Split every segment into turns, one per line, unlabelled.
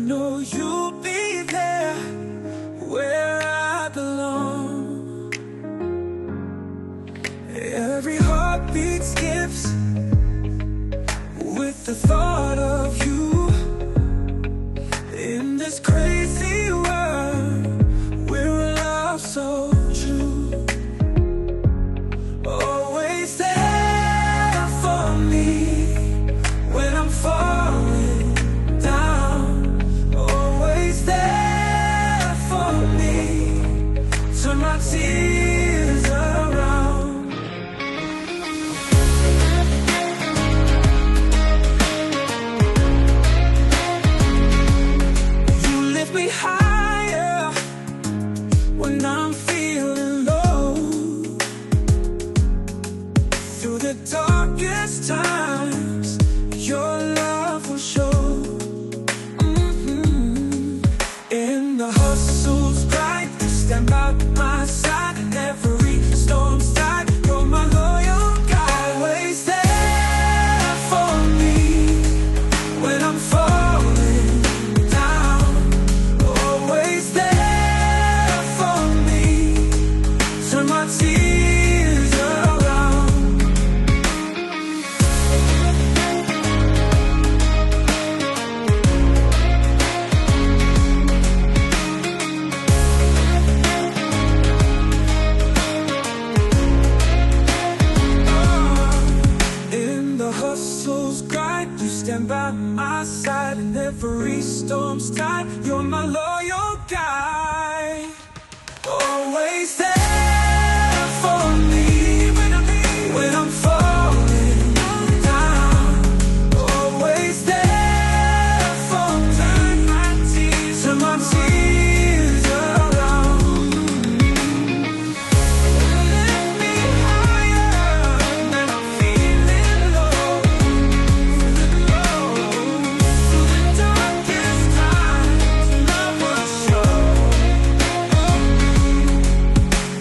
know you'll be there where I belong. Every heartbeat skips with the thought of you. In this crazy world, we're love so true. Always there for me when I'm falling down. Always there for me. Turn my tears around. You lift me higher when I'm feeling low. Through the darkest times, your love will show. In the hustle's bright, you stand by my side. In every storm's tide, you're my loyal guide. Always there for me when I'm falling down. Always there for me. Turn my tears around. In the hustle's grind, you stand by my side. In every storm's tide, you're my loyal guide. Always there for me when I'm falling down. Always there for me. Turn my tears around. Lift me higher when I'm feeling low. Through the darkest times, love will show.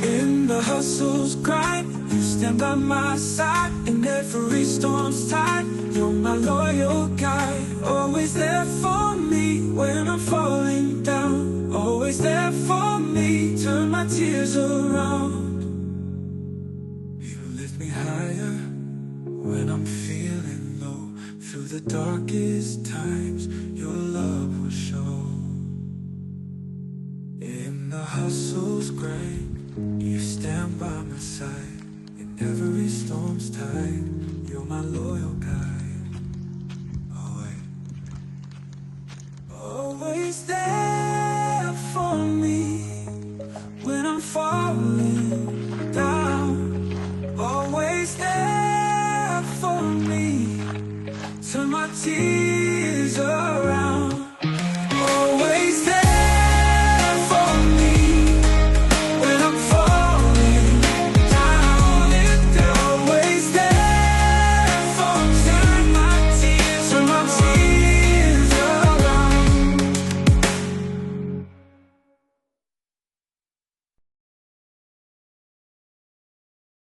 In the hustle's grind, you stand by my side. In every storm's tide, you're my loyal guide. Always there for me when I'm falling down. Always there for me, turn my tears around. You lift me higher when I'm feeling low. Through the darkest times, your love will show. In the hustle's grind, you stand by my side. In every storm's tide, you're my loyal guide. Always there for me when I'm falling down. Always there for me. Turn my tears around.